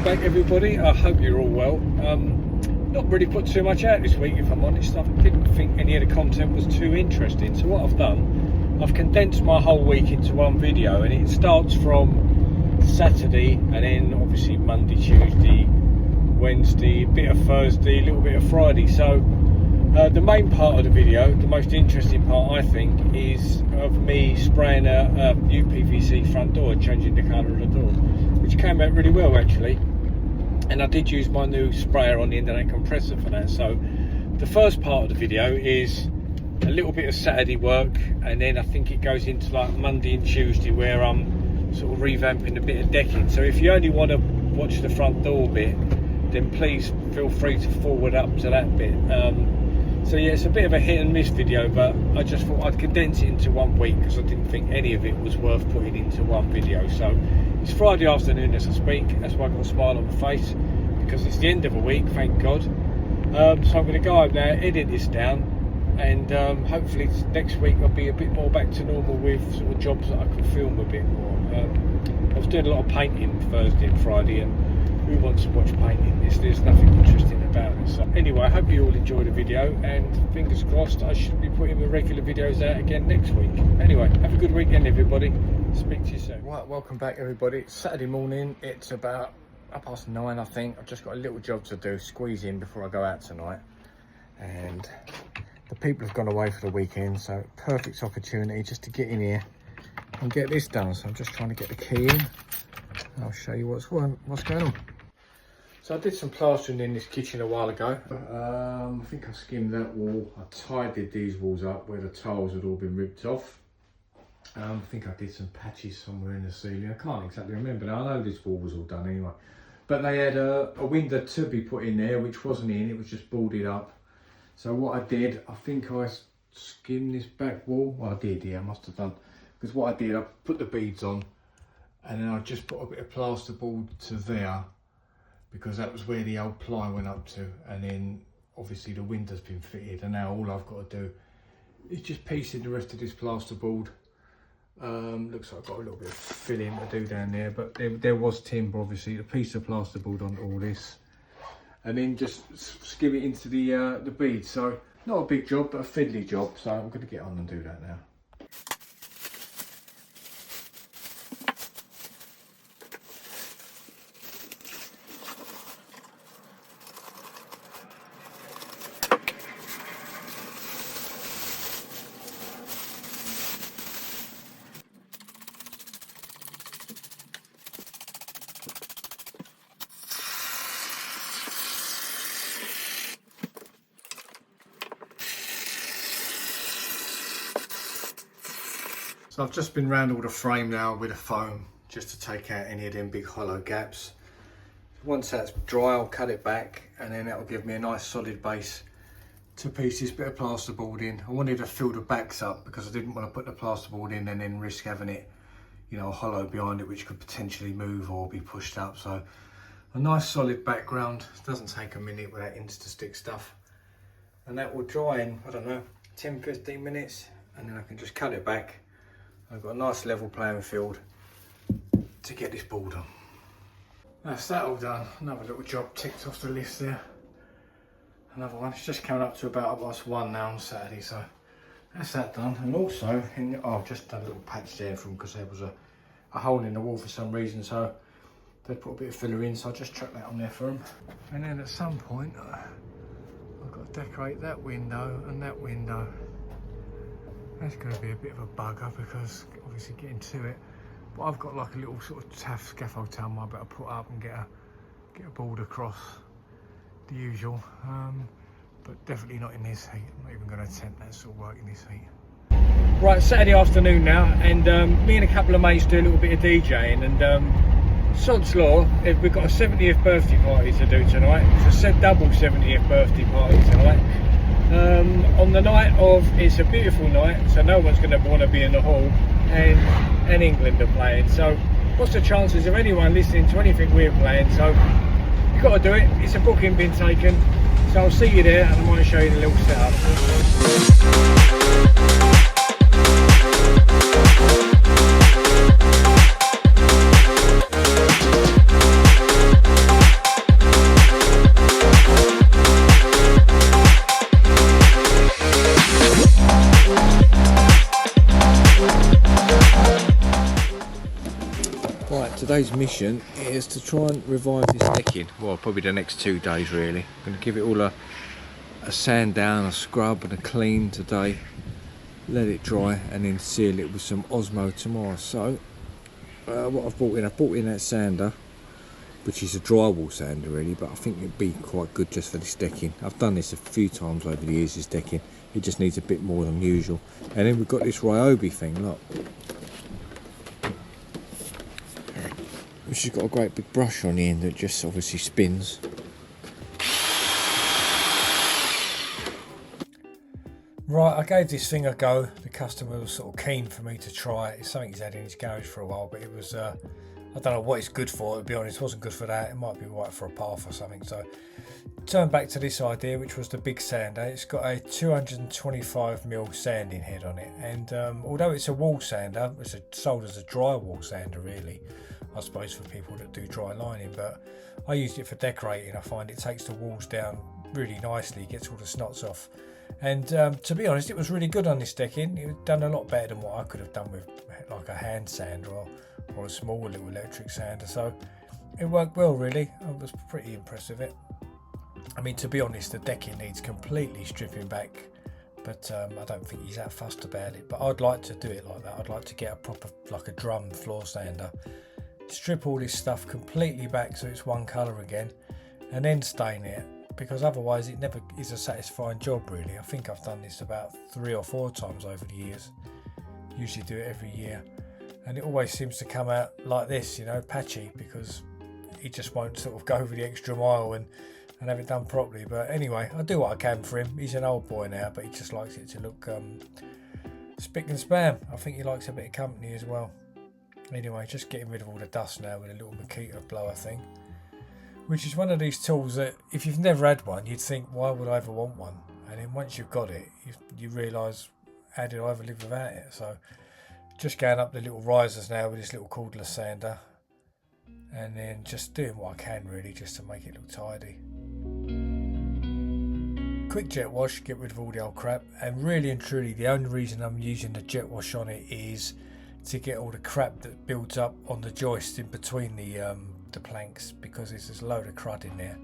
back everybody. I hope you're all well. Not really put too much out this week, if I'm honest. I didn't think any of the content was too interesting. So what I've done, I've condensed my whole week into one video, and it starts from Saturday and then obviously Monday, Tuesday, Wednesday, a bit of Thursday, a little bit of Friday. So the main part of the video, the most interesting part I think, is of me spraying a upvc front door, changing the colour of the door, which came out really well actually. And I did use my new sprayer on the end of that compressor for that. So the first part of the video is a little bit of Saturday work, and then I think it goes into like Monday and Tuesday where I'm sort of revamping a bit of decking. So if you only want to watch the front door bit, then please feel free to forward up to that bit. So yeah, it's a bit of a hit and miss video, but I just thought I'd condense it into 1 week because I didn't think any of it was worth putting into one video. So it's Friday afternoon as I speak. That's why I've got a smile on my face, because it's the end of a week, thank God. So I'm going to go home now, edit this down, and hopefully next week I'll be a bit more back to normal with sort of jobs that I can film a bit more. I was doing a lot of painting Thursday and Friday, and who wants to watch painting? There's nothing interesting about it. So anyway, I hope you all enjoyed the video, and fingers crossed I should be putting the regular videos out again next week. Anyway, have a good weekend everybody. Speak to you soon. Right, welcome back everybody. It's Saturday morning. It's about 9:30 I think. I've just got a little job to do, squeeze in before I go out tonight. And the people have gone away for the weekend, so perfect opportunity just to get in here and get this done. So I'm just trying to get the key in. I'll show you what's going on. So I did some plastering in this kitchen a while ago. I think I skimmed that wall. I tidied these walls up where the tiles had all been ripped off. I think I did some patches somewhere in the ceiling. I can't exactly remember now. I know this wall was all done anyway. But they had a window to be put in there, which wasn't in. It was just boarded up. So what I did, I think I skimmed this back wall. Well, I did, yeah, I must have done. Because what I did, I put the beads on, and then I just put a bit of plasterboard to there, because that was where the old ply went up to. And then obviously the window's been fitted, and now all I've got to do is just piece in the rest of this plasterboard. Looks like I've got a little bit of filling to do down there, but there was timber, obviously, a piece of plasterboard on all this, and then just skim it into the beads. So not a big job, but a fiddly job. So I'm going to get on and do that now. So I've just been round all the frame now with a foam, just to take out any of them big hollow gaps. Once that's dry, I'll cut it back, and then that'll give me a nice solid base to piece this bit of plasterboard in. I wanted to fill the backs up because I didn't want to put the plasterboard in and then risk having it, you know, hollow behind it, which could potentially move or be pushed up. So a nice solid background. It doesn't take a minute with that Insta-Stick stuff. And that will dry in, I don't know, 10-15 minutes, and then I can just cut it back. I've got a nice level playing field to get this board on. That's that all done. Another little job ticked off the list there. Another one. It's just coming up to about 1:30 now on Saturday, so that's that done. And also, I've just done a little patch there for them because there was a hole in the wall for some reason, so they put a bit of filler in, so I just chucked that on there for them. And then at some point, I've got to decorate that window and that window. That's going to be a bit of a bugger because obviously getting to it, but I've got like a little sort of taff scaffold tower I better put up and get a board across, the usual, but definitely not in this heat. I'm not even going to attempt that sort of work in this heat. Right, Saturday afternoon now, and me and a couple of mates do a little bit of DJing, and sod's law, we've got a 70th birthday party to do tonight. It's a double 70th birthday party tonight. On the night of, it's a beautiful night, so no one's going to want to be in the hall, and England are playing. So what's the chances of anyone listening to anything we're playing? So you've got to do it. It's a booking been taken, so I'll see you there, and I might show you the little setup. Today's mission is to try and revive this decking. Well, probably the next 2 days really. I'm going to give it all a sand down, a scrub and a clean today. Let it dry and then seal it with some Osmo tomorrow. So what I've brought in that sander, which is a drywall sander really, but I think it'd be quite good just for this decking. I've done this a few times over the years, this decking. It just needs a bit more than usual. And then we've got this Ryobi thing, look. Which has got a great big brush on the end that just obviously spins. Right, I gave this thing a go. The customer was sort of keen for me to try it. It's something he's had in his garage for a while, but it was, I don't know what it's good for, to be honest. It wasn't good for that. It might be right for a path or something. So, turn back to this idea, which was the big sander. It's got a 225mm sanding head on it. And although it's a wall sander, it's sold as a drywall sander, really. I suppose for people that do dry lining, but I used it for decorating. I find it takes the walls down really nicely, gets all the snots off. And to be honest, it was really good on this decking. It was done a lot better than what I could have done with like a hand sander or a small little electric sander. So it worked well really. I was pretty impressed with it. I mean, to be honest, the decking needs completely stripping back, but I don't think he's that fussed about it. But I'd like to do it like that. I'd like to get a proper, like a drum floor sander, strip all this stuff completely back so it's one colour again, and then stain it, because otherwise it never is a satisfying job really. I think I've done this about 3 or 4 times over the years. Usually do it every year, and it always seems to come out like this, you know, patchy, because he just won't sort of go over the extra mile and have it done properly. But anyway, I do what I can for him. He's an old boy now, but he just likes it to look spick and span. I think he likes a bit of company as well. Anyway, just getting rid of all the dust now with a little Makita blower thing, which is one of these tools that if you've never had one, you'd think, why would I ever want one? And then once you've got it, you realise, how did I ever live without it? So just going up the little risers now with this little cordless sander, and then just doing what I can really just to make it look tidy. Quick jet wash, get rid of all the old crap, and really and truly the only reason I'm using the jet wash on it is to get all the crap that builds up on the joist in between the planks, because there's a load of crud in there.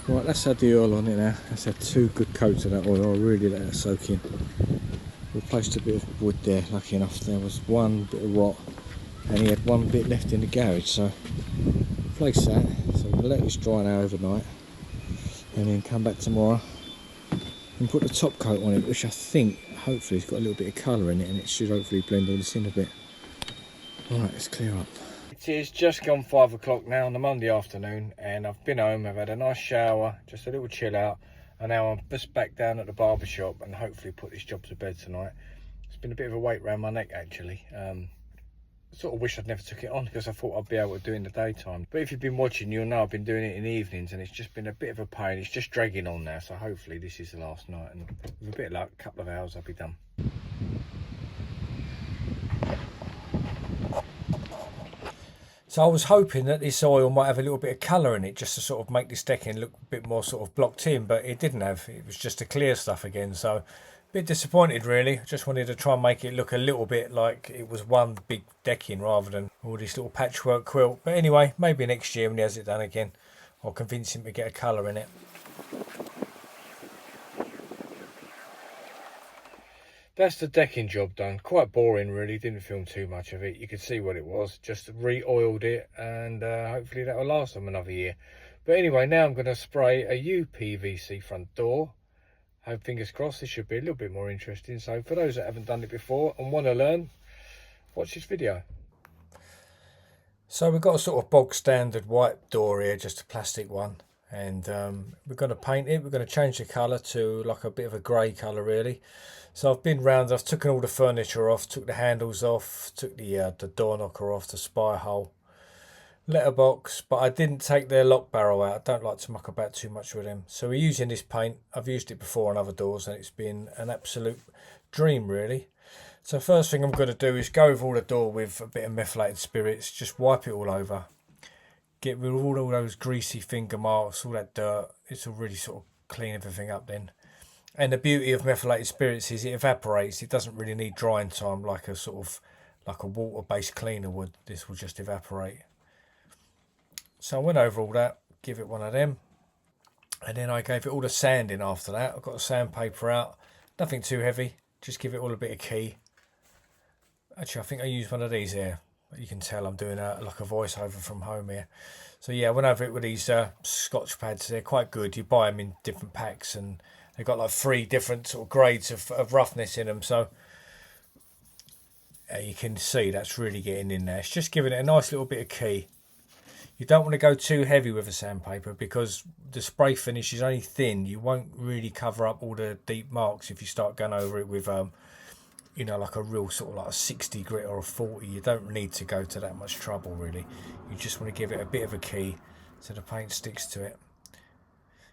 Right, let's add the oil on it now. Let's have 2 good coats of that oil. I'll really let that soak in. Replaced a bit of wood there, lucky enough. There was 1 bit of rot and he had 1 bit left in the garage, so replace that. So we'll let this dry now overnight and then come back tomorrow and put the top coat on it, which I think hopefully has got a little bit of colour in it, and it should hopefully blend all this in a bit. Alright, let's clear up. It is just gone 5 o'clock now on the Monday afternoon, and I've been home, I've had a nice shower, just a little chill out, and now I'm just back down at the barber shop and hopefully put this job to bed tonight. It's been a bit of a weight around my neck actually. Sort of wish I'd never took it on, because I thought I'd be able to do it in the daytime. But if you've been watching, you'll know I've been doing it in the evenings, and it's just been a bit of a pain. It's just dragging on now, so hopefully this is the last night, and with a bit of luck, a couple of hours I'll be done. So I was hoping that this oil might have a little bit of colour in it, just to sort of make this decking look a bit more sort of blocked in, but it didn't have. It was just a clear stuff again, so a bit disappointed really. I just wanted to try and make it look a little bit like it was one big decking rather than all this little patchwork quilt. But anyway, maybe next year when he has it done again, I'll convince him to get a colour in it. that's the decking job done. Quite boring really, didn't film too much of it. You could see what it was, just re-oiled it, and hopefully that will last them another year. But anyway, now I'm going to spray a upvc front door. Hope, fingers crossed, this should be a little bit more interesting. So for those that haven't done it before and want to learn, watch this video. So we've got a sort of bog standard white door here, just a plastic one, and we're going to paint it. We're going to change the colour to like a bit of a grey colour really. So I've been round, I've taken all the furniture off, took the handles off, took the door knocker off, the spy hole, letterbox, but I didn't take their lock barrel out. I don't like to muck about too much with them. So we're using this paint. I've used it before on other doors and it's been an absolute dream really. So first thing I'm going to do is go over all the door with a bit of methylated spirits, just wipe it all over, get rid of all those greasy finger marks, all that dirt. It's will really sort of clean everything up then. And the beauty of methylated spirits is it evaporates. It doesn't really need drying time like a sort of like a water-based cleaner would. This will just evaporate. So I went over all that, give it one of them, and then I gave it all the sanding after that. I've got the sandpaper out, nothing too heavy, just give it all a bit of key. Actually, I think I used one of these here. You can tell I'm doing like a voiceover from home here. So yeah, I went over it with these Scotch pads. They're quite good. You buy them in different packs, and they've got like 3 different sort of grades of roughness in them. So you can see that's really getting in there. It's just giving it a nice little bit of key. You don't want to go too heavy with the sandpaper because the spray finish is only thin. You won't really cover up all the deep marks if you start going over it with, you know, like a real sort of like a 60 grit or a 40. You don't need to go to that much trouble really. You just want to give it a bit of a key so the paint sticks to it.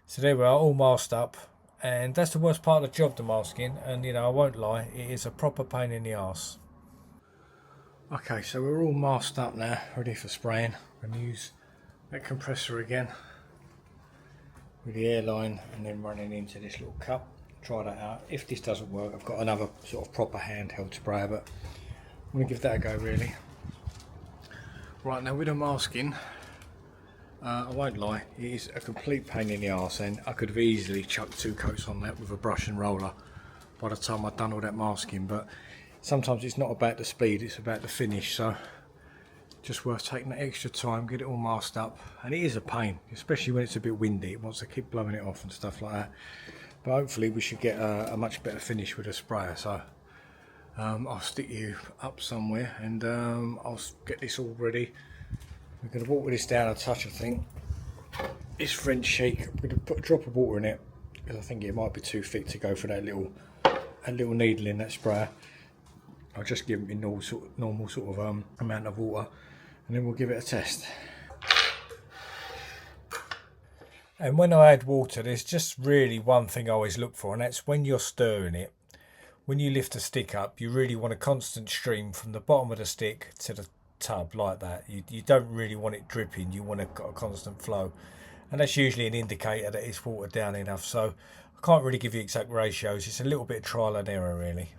So there we are, all masked up. And that's the worst part of the job, the masking. And you know, I won't lie, it is a proper pain in the arse. Okay, so we're all masked up now, ready for spraying. I'm going to use that compressor again with the airline and then running into this little cup. Try that out. If this doesn't work, I've got another sort of proper handheld sprayer, but I'm going to give that a go really. Right, now with the masking, I won't lie, it is a complete pain in the arse, and I could have easily chucked 2 coats on that with a brush and roller by the time I'd done all that masking, but sometimes it's not about the speed, it's about the finish, so just worth taking that extra time, get it all masked up. And it is a pain, especially when it's a bit windy, it wants to keep blowing it off and stuff like that. But hopefully we should get a much better finish with a sprayer. So I'll stick you up somewhere and I'll get this all ready. We're going to water this down a touch, I think. This French sheet, I'm going to put a drop of water in it because I think it might be too thick to go for that little needle in that sprayer. I'll just give it a normal sort of amount of water, and then we'll give it a test. And when I add water, there's just really one thing I always look for, and that's when you're stirring it. When you lift a stick up, you really want a constant stream from the bottom of the stick to the tub like that. You don't really want it dripping, you want a constant flow. And that's usually an indicator that it's watered down enough. So I can't really give you exact ratios, it's a little bit of trial and error really.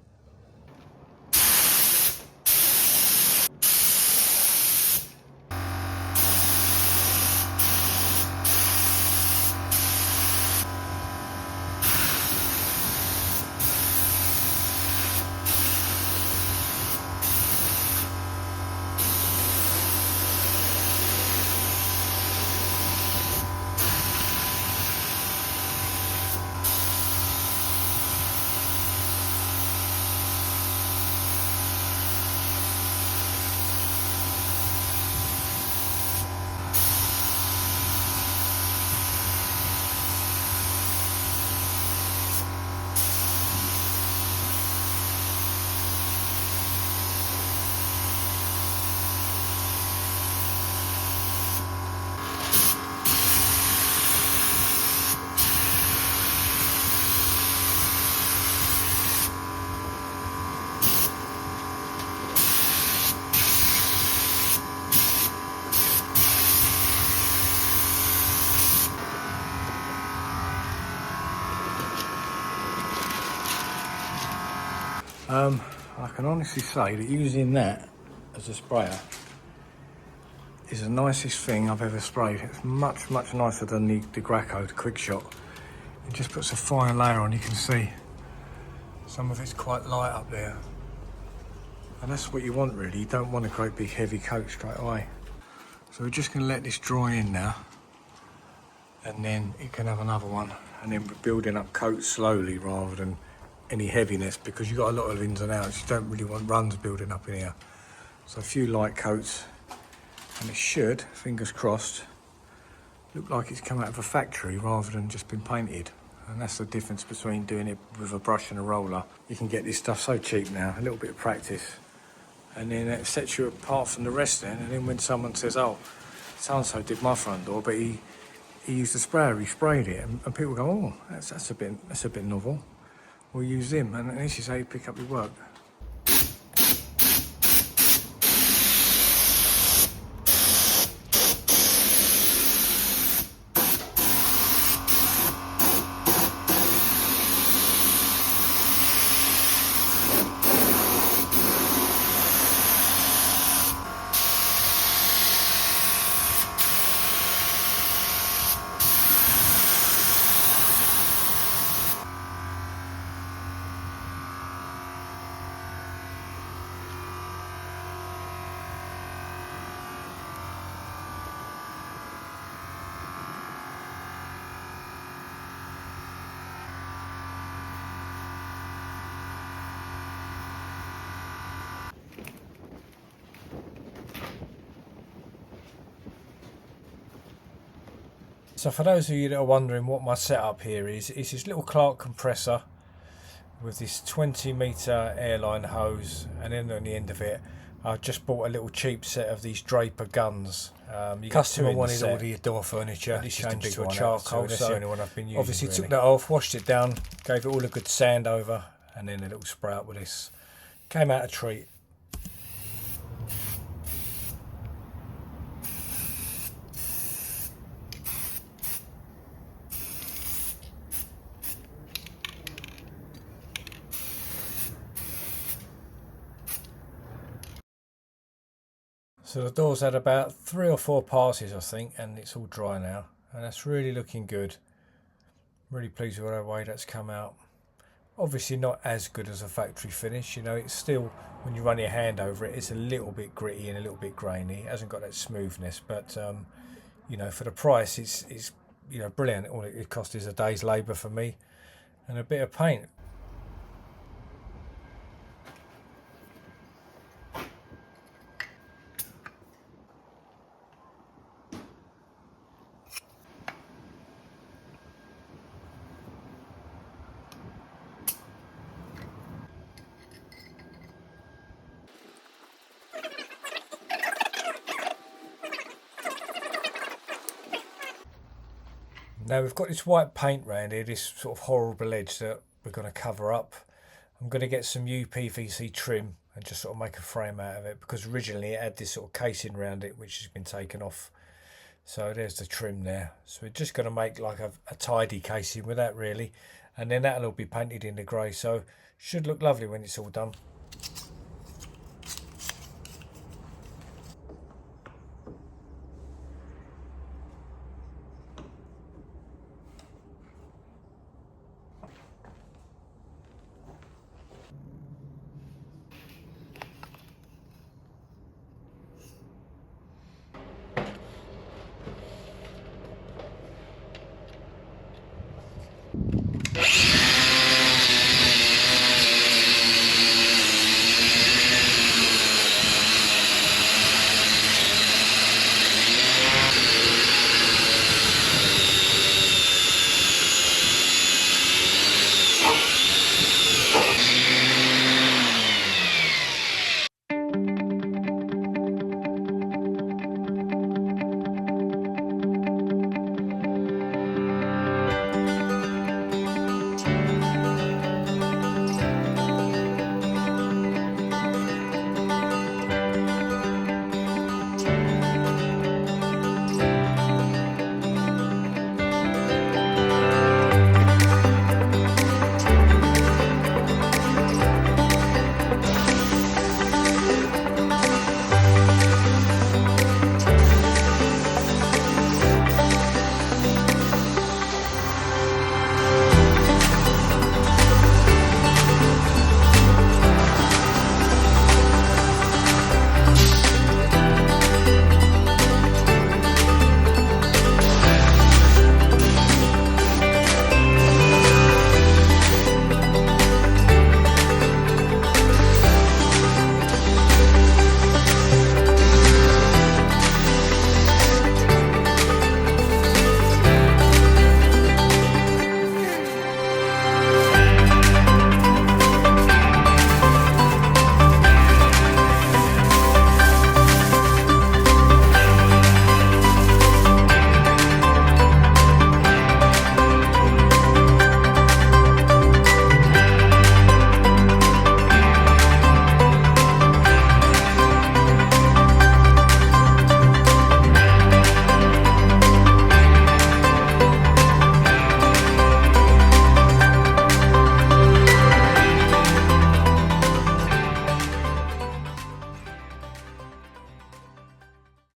I can honestly say that using that as a sprayer is the nicest thing I've ever sprayed. It's much nicer than the Graco, the Quick Shot. It just puts a fine layer on, you can see. Some of it's quite light up there. And that's what you want really, you don't want a great big heavy coat straight away. So we're just going to let this dry in now. And then it can have another one. And then we're building up coats slowly rather than any heaviness, because you've got a lot of ins and outs. You don't really want runs building up in here. So a few light coats. And it should, fingers crossed, look like it's come out of a factory rather than just been painted. And that's the difference between doing it with a brush and a roller. You can get this stuff so cheap now, a little bit of practice. And then it sets you apart from the rest then. And then when someone says, oh, so-and-so did my front door, but he used a sprayer, he sprayed it. And people go, oh, that's a bit novel. We'll use him. And this is how you pick up your work. So for those of you that are wondering what my setup here is, it's this little Clark compressor with this 20-metre airline hose, and then on the end of it I've just bought a little cheap set of these Draper guns. Customer wanted all the door furniture changed to a charcoal, so that's the only one I've been using. Obviously took that off, washed it down, gave it all a good sand over, and then a little spray up with this. Came out a treat. So the door's had about 3 or 4 passes, I think, and it's all dry now, and that's really looking good. Really pleased with the way that's come out. Obviously not as good as a factory finish, you know, it's still, when you run your hand over it, it's a little bit gritty and a little bit grainy. It hasn't got that smoothness, but you know, for the price it's you know, brilliant. All it cost is a day's labour for me and a bit of paint. Now we've got this white paint round here, this sort of horrible edge that we're going to cover up. I'm going to get some upvc trim and just sort of make a frame out of it, because originally it had this sort of casing around it which has been taken off. So there's the trim there. So we're just going to make like a tidy casing with that really, and then that'll all be painted in the grey, so should look lovely when it's all done.